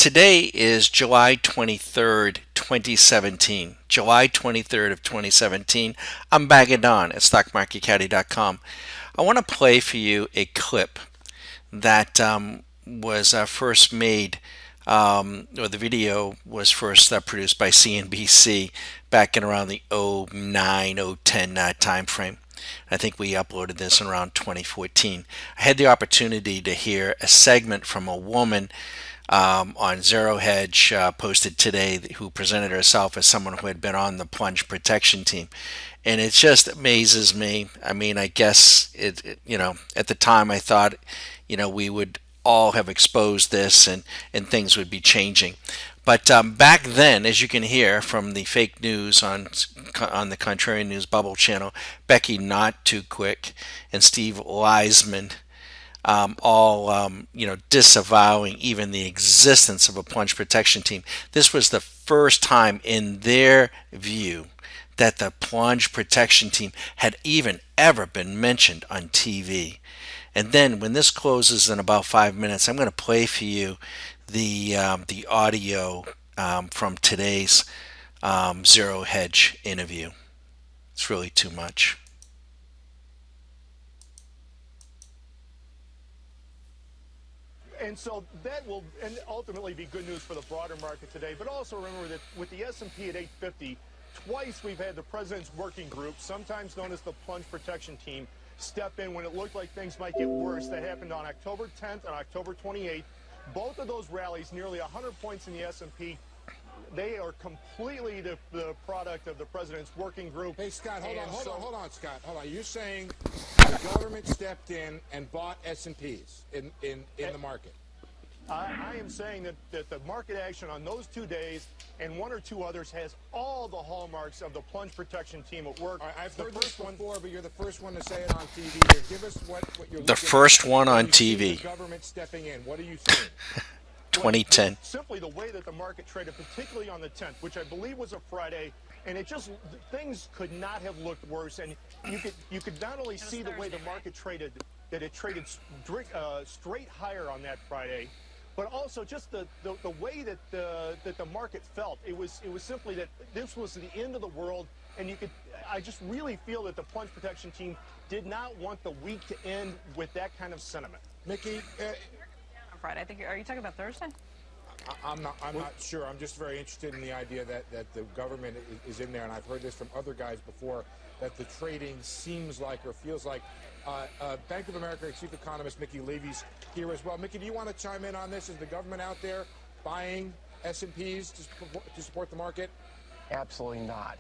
Today is July 23rd, 2017. July 23rd of 2017. I'm bagging on at stockmarketcaddy.com. I want to play for you a clip that was first made, or the video was first produced by CNBC back in around the 09, 010 time frame. I think we uploaded this in around 2014. I had the opportunity to hear a segment from a woman on Zero Hedge posted today, who presented herself as someone who had been on the plunge protection team. And it just amazes me. I mean, I guess at the time I thought, we would all have exposed this and things would be changing. But back then, as you can hear from the fake news on the Contrarian News Bubble channel, Becky Not Too Quick and Steve Leisman, all disavowing even the existence of a plunge protection team. This was the first time in their view that the plunge protection team had even ever been mentioned on TV. And then when this closes in about 5 minutes, I'm going to play for you the audio from today's Zero Hedge interview. It's really too much. And so that will ultimately be good news for the broader market today. But also remember that with the S&P at 850, twice we've had the President's Working Group, sometimes known as the Plunge Protection Team, step in when it looked like things might get worse. That happened on October 10th and October 28th. Both of those rallies, nearly 100 points in the S&P. They are completely the product of the President's Working Group. Hey, Scott, hold on, Scott. Hold on. You're saying the government stepped in and bought S&Ps in the market? I am saying that the market action on those 2 days and one or two others has all the hallmarks of the plunge protection team at work. I've heard this before, but you're the first one to say it on TV. Here, give us what you're the first one on TV. The government stepping in. What are you seeing? 2010. Simply the way that the market traded, particularly on the 10th, which I believe was a Friday, and things could not have looked worse. And you could not only see the way the market traded, that it traded straight higher on that Friday, but also just the way that the market felt. It was simply that this was the end of the world, and I just really feel that the plunge protection team did not want the week to end with that kind of sentiment. Mickey, Friday. Are you talking about Thursday? I'm not sure. I'm just very interested in the idea that the government is in there, and I've heard this from other guys before, that the trading seems like or feels like. Bank of America Chief Economist Mickey Levy's here as well. Mickey, do you want to chime in on this? Is the government out there buying S&Ps to support the market? Absolutely not.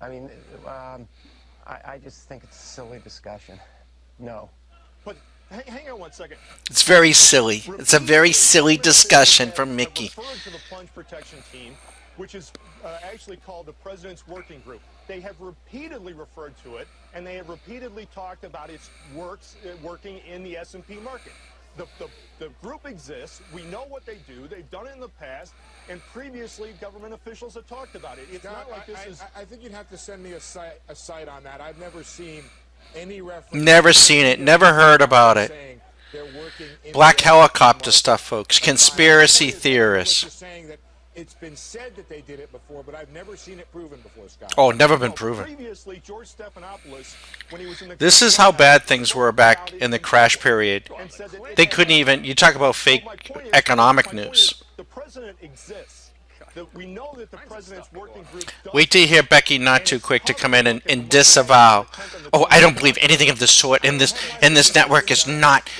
I mean, I just think it's a silly discussion. No. But hang on one second. It's very silly. It's a very silly discussion from Mickey. Referred to the plunge protection team, which is actually called the President's Working Group. They have repeatedly referred to it, and they have repeatedly talked about its working in the S&P market. The group exists. We know what they do. They've done it in the past, and previously government officials have talked about it. It's not like this is... I think you'd have to send me a site on that. I've never seen any reference. Never seen it. Never heard about it. Black helicopter stuff, folks. Conspiracy theorists. Saying that it's been said that they did it before, but I've never seen it proven before, Scott. Oh, never been proven. Previously, George Stephanopoulos, when he was in the... This is how bad things were back in the crash period. They couldn't even... You talk about fake economic news. The president exists. We know that the President's Working Group... Wait till you hear Becky Not Too Quick to come in and disavow. Oh, I don't believe anything of the sort. And this network is not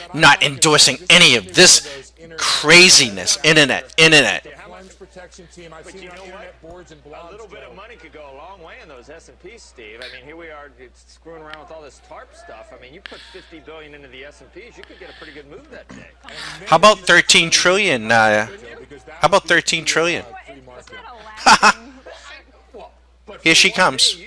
endorsing any of this craziness. Internet. Protection team. I've seen on internet boards and blogs. A little bit of money could go a long way in those S&Ps, Steve. I mean, here we are screwing around with all this TARP stuff. I mean, you put $50 billion into the S&Ps, you could get a pretty good move that day. How about 13 trillion? How about 13 trillion? Here she comes.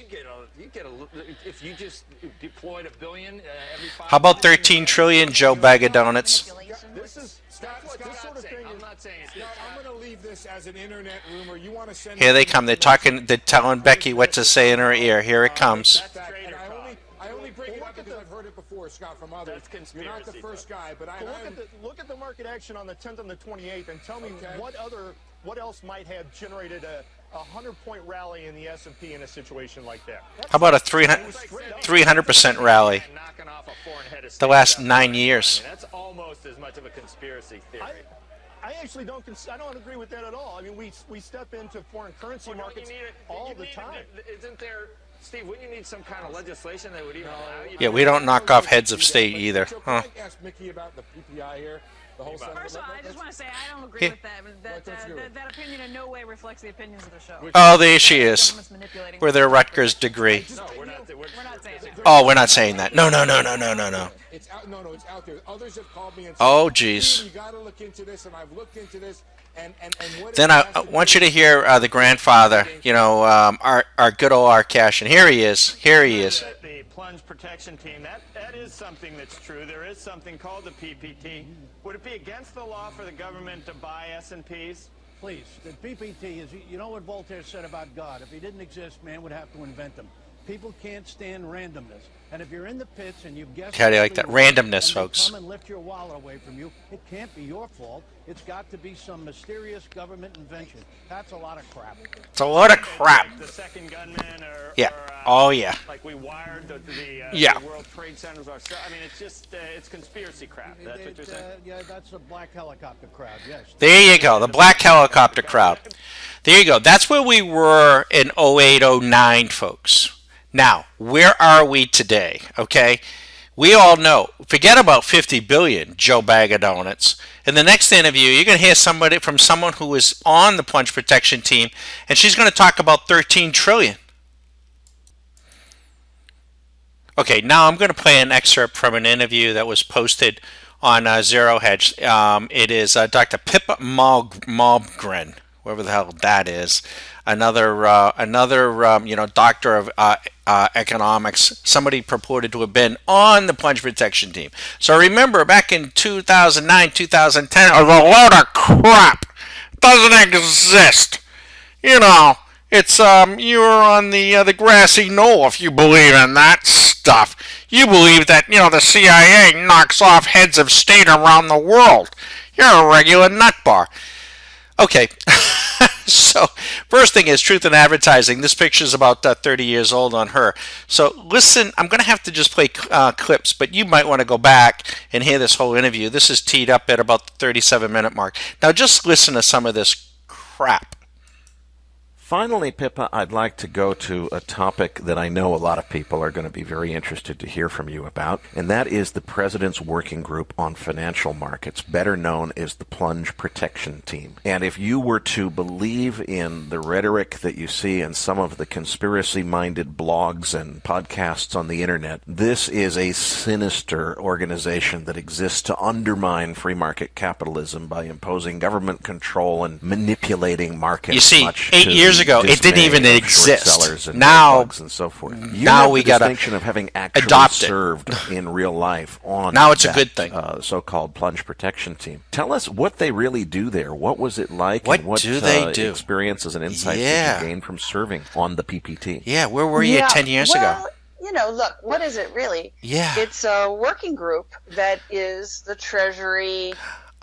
If you just deployed $1 billion every 5 How about 13 trillion, Joe Bag of Donuts? This is... I'm not saying it. I'm going to leave this as an internet rumor. You want to send... Here they come. They're telling Becky what to say in her ear. Here it comes. I only bring it Well, up look at because the- I've heard it before, Scott, from others. That's You're not the conspiracy, first guy, but But look at the market action on the 10th and the 28th, and tell me Okay. what else might have generated a 100-point rally in the S&P in a situation like that. How about a 300% rally Knocking off a foreign head of the state last without 9 doing years? anything. That's almost as much of a conspiracy theory. I actually don't agree with that at all. I mean, we step into foreign currency Well, don't markets you need it, all you the need time. Isn't there, Steve, wouldn't you need some kind of legislation that would even allow you to Yeah, we don't knock off heads of state either. So Huh? can I ask Mickey about the PPI here? The whole settlement? First of all, I just want to say I don't agree Yeah. with that. What don't you agree with? That opinion in no way reflects the opinions of the show. Oh, there she is. Government's manipulating. With their Rutgers degree. No, we're not saying that. Oh, we're not saying that. No. It's out. No, it's out there. Others have called me and said, Oh, geez. "Steve, you got to look into this," and I've looked into this. And what Then it I has to want do you to hear the grandfather, our good old Arcash. And here he is. The plunge protection team, that is something that's true. There is something called the PPT. Would it be against the law for the government to buy S&Ps? Please, the PPT is, you know what Voltaire said about God? If he didn't exist, man would have to invent them. People can't stand randomness. And if you're in the pits and you've guessed... How do you like that? Randomness, and they folks. come and lift your wallet away from you, it can't be your fault. It's got to be some mysterious government invention. That's a lot of crap. It's a lot of crap. Like the second gunman or... Yeah. Or, Oh, yeah. Like we wired the Yeah. World Trade Centers ourselves. I mean, it's just, it's conspiracy crap. That's what you're saying? Yeah, that's the black helicopter crowd, yes. There you go. The black helicopter crowd. There you go. That's where we were in 08, 09, folks. Now, where are we today? Okay? We all know. Forget about 50 billion, Joe Bag of Donuts. In the next interview, you're going to hear from someone who is on the plunge protection team, and she's going to talk about 13 trillion. Okay, now I'm going to play an excerpt from an interview that was posted on Zero Hedge. It is Dr. Ppt Malmgren, whoever the hell that is, another doctor of economics, somebody purported to have been on the plunge protection team. So remember, back in 2009, 2010, it was a load of crap. Doesn't exist. It's you're on the grassy knoll if you believe in that stuff. You believe that the CIA knocks off heads of state around the world. You're a regular nutbar. Okay. So first thing is truth in advertising. This picture is about 30 years old on her. So listen, I'm going to have to just play clips, but you might want to go back and hear this whole interview. This is teed up at about the 37-minute mark. Now just listen to some of this crap. Finally, Pippa, I'd like to go to a topic that I know a lot of people are going to be very interested to hear from you about, and that is the President's Working Group on Financial Markets, better known as the Plunge Protection Team. And if you were to believe in the rhetoric that you see in some of the conspiracy-minded blogs and podcasts on the internet, this is a sinister organization that exists to undermine free market capitalism by imposing government control and manipulating markets. You see, much 8 to years ago, it didn't even dismay of exist. short sellers and Now- bugs and so forth. You now have we the gotta distinction of having actually adopt it. served in real life on Now it's a that, good thing. So-called plunge protection team. Tell us what they really do there. What was it like? What and what do they do? experiences and insights Yeah. did you gain from serving on the PPT? Yeah, where were you 10 years ago? Look, what is it really? Yeah. It's a working group that is the Treasury,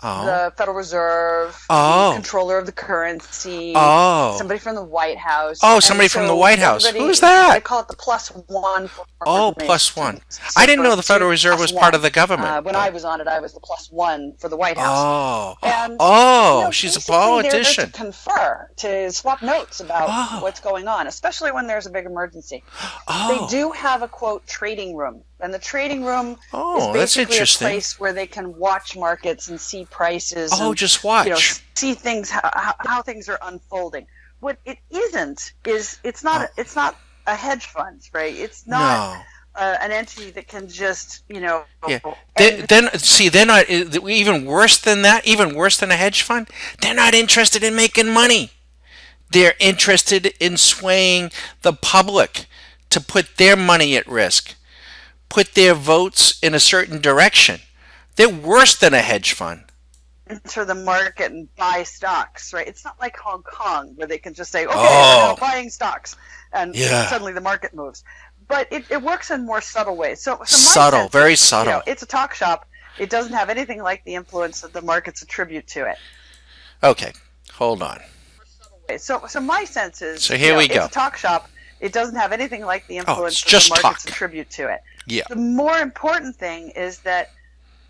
Oh. the Federal Reserve, Oh. the controller of the currency, Oh. somebody from the White House. Oh, And somebody from so the White House. everybody- Who's that? They call it the +1. For Oh, information. +1. So I didn't know the for Federal Reserve plus was part one. of the government. When I was on it, I was the +1 for the White House. Oh. And, She's a basically they're there politician. to confer, to swap notes about Oh. what's going on, especially when there's a big emergency. Oh. They do have a, quote, trading room. And the trading room Oh, is that's basically a interesting. place where they can watch markets and see prices. Oh, and, just watch. See things, how things are unfolding. What it isn't is it's not a hedge fund, right? It's not an entity that can just, Yeah. and- They're not even worse than that. Even worse than a hedge fund. They're not interested in making money. They're interested in swaying the public to put their money at risk, put their votes in a certain direction. They're worse than a hedge fund. enter the market and buy stocks, right? It's not like Hong Kong where they can just say, okay, Oh. we're now buying stocks, and Yeah. suddenly the market moves. but it works in more subtle ways. So my Subtle, sense very is, subtle. it's a talk shop. It doesn't have anything like the influence that the markets attribute to it. Okay, hold on. So my sense is, So here we go. It's a talk shop. It doesn't have anything like the influence that just the markets talk. attribute to it. Yeah. The more important thing is that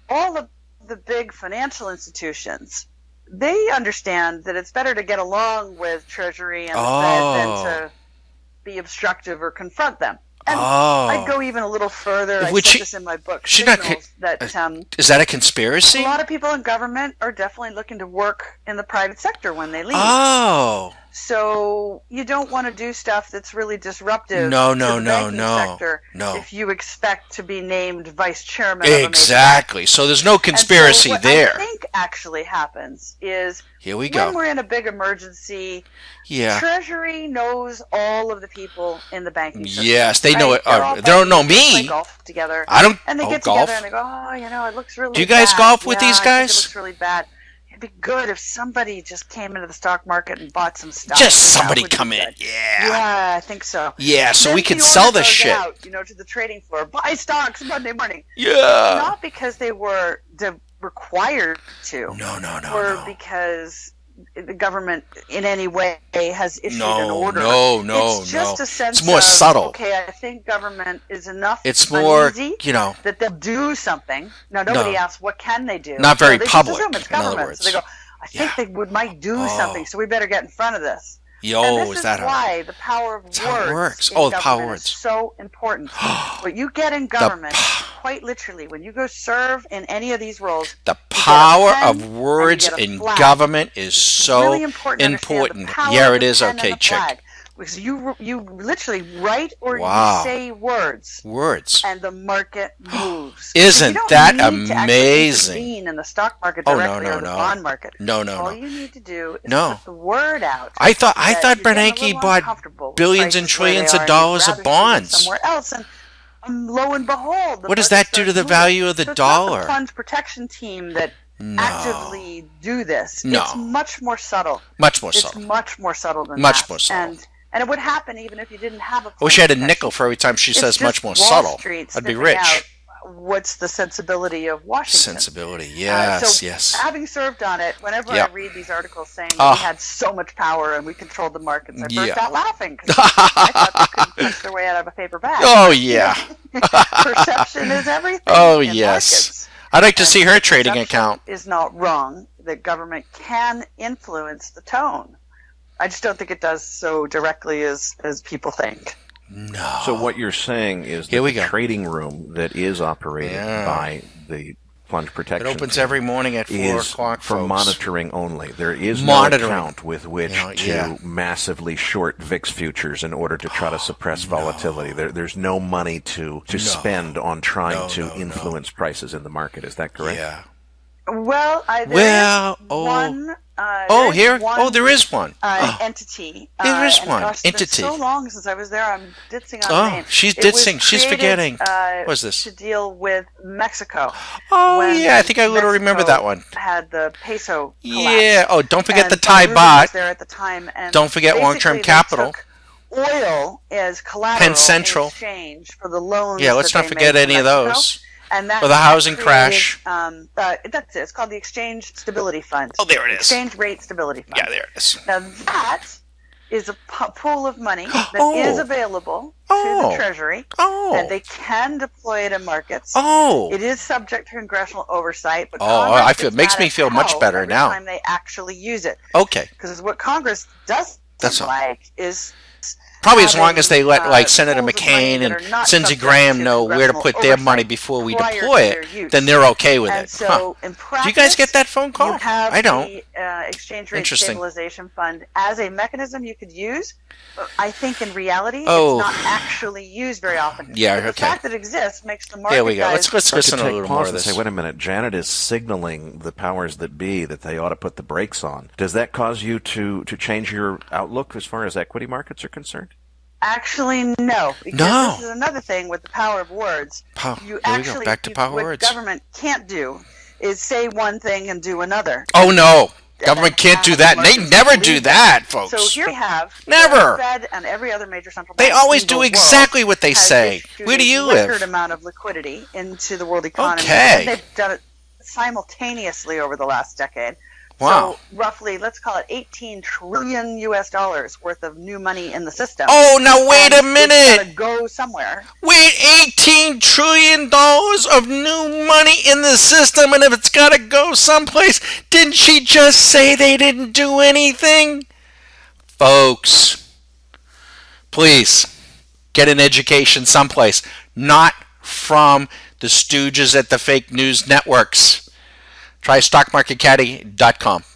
all of the big financial institutions, they understand that it's better to get along with Treasury and the Fed than to be obstructive or confront them. And I'd go even a little further. I said this in my book, Signals, that is that a conspiracy? A lot of people in government are definitely looking to work in the private sector when they leave. Oh. So you don't want to do stuff that's really disruptive to the banking sector if you expect to be named vice chairman of a major bank. So there's no conspiracy there. What I think actually happens is here we when we're in a big emergency, Treasury knows all of the people in the banking system. Yes, they know it. They don't know me. They golf together. I don't. And they get together and they go, oh, it looks really bad. Do you guys golf with these guys? I think it looks really bad. It'd be good if somebody just came into the stock market and bought some stuff. Just somebody come in. Yeah, I think so. Yeah, so we can sell the shit. Out, to the trading floor. Buy stocks Monday morning. Yeah. Not because they were required to. No. Or because the government in any way has issued an order. No. It's just a sense it's more subtle. Okay, I think government is enough it's more, uneasy that they'll do something. Now, nobody asks, what can they do? Not very public, it's government. in other words. So they go, I think they might do something, so we better get in front of this. And this is that why the power of words works? In the power of words is so important. What you get in government, quite literally, when you go serve in any of these roles, the power of words in government is so really important. Yeah, it is. Okay, check. Because you literally write or you say words, and the market moves. Isn't that amazing? In the stock market directly or the bond market. No. All you need to do is put the word out. I thought Bernanke bought billions and trillions of dollars of bonds somewhere else, and lo and behold, what does that do to the value of the dollar? It's not the funds protection team that actively do this. No. It's much more subtle. Much more subtle. It's much more subtle than much that. More subtle. And it would happen even if you didn't have a. I wish I had a nickel for every time she says much more subtle. I'd be rich. What's the sensibility of Washington? Sensibility, yes. Having served on it, whenever I read these articles saying that we had so much power and we controlled the markets, I burst out laughing because I thought they couldn't punch their way out of a paper bag. Oh, yeah. Perception is everything. Oh, in yes. Markets. I'd like to see her trading account. Is not wrong. The government can influence the tone. I just don't think it does so directly as people think. No. So what you're saying is that the trading room that is operated by the plunge protection it opens every morning at 4 o'clock for monitoring only. There is monitoring. No account with which to massively short VIX futures in order to try to suppress volatility. There's no money to spend on trying to influence prices in the market. Is that correct? Yeah. Well, one. There is one. Entity. There is one. Entity. It's so long since I was there. I'm ditzing on the name. She's ditzing. She's forgetting. What's this? To deal with Mexico. I think I literally remember that one. Had the peso collapse. Yeah. Oh, don't forget the Thai baht. Was there at the time, and don't forget long-term capital. Oil as collateral Penn Central. in exchange for the loans. Yeah, let's not forget any of those. And that for the housing crash. That's it. It's called the Exchange Stability Fund. Oh, there it is. Exchange Rate Stability Fund. Yeah, there it is. Now that is a pool of money that is available to the Treasury, and they can deploy it in markets. It is subject to congressional oversight, but it makes me feel much better every now. Time they actually use it. Okay. Because what Congress doesn't is. Probably as long as they let Senator McCain and Lindsey Graham know where to put their money before we deploy it, then they're okay with it. So in practice, do you guys get that phone call? I don't. The Exchange Rate Stabilization Fund as a mechanism you could use. I think in reality, it's not actually used very often. Yeah, the fact that it exists makes the market. Here we go. Let's listen to a little more of this. Say, wait a minute. Janet is signaling the powers that be that they ought to put the brakes on. Does that cause you to change your outlook as far as equity markets are concerned? Actually, no. Because this is another thing with the power of words. Here we go. Back to power of words. What government can't do is say one thing and do another. Oh, no. Government can't do that. They never do that, folks. So here we have Never. the Fed and every other major central They bank always in the do world exactly what they has say. issued Where do you a record live? amount of liquidity into the world economy. Okay. And they've done it simultaneously over the last decade. Wow. So roughly, let's call it $18 trillion worth of new money in the system. Oh, now wait a And minute. It's gotta go somewhere. Wait, $18 trillion of new money in the system, and if it's got to go someplace, didn't she just say they didn't do anything? Folks, please get an education someplace, not from the stooges at the fake news networks. Try StockMarketCaddy.com.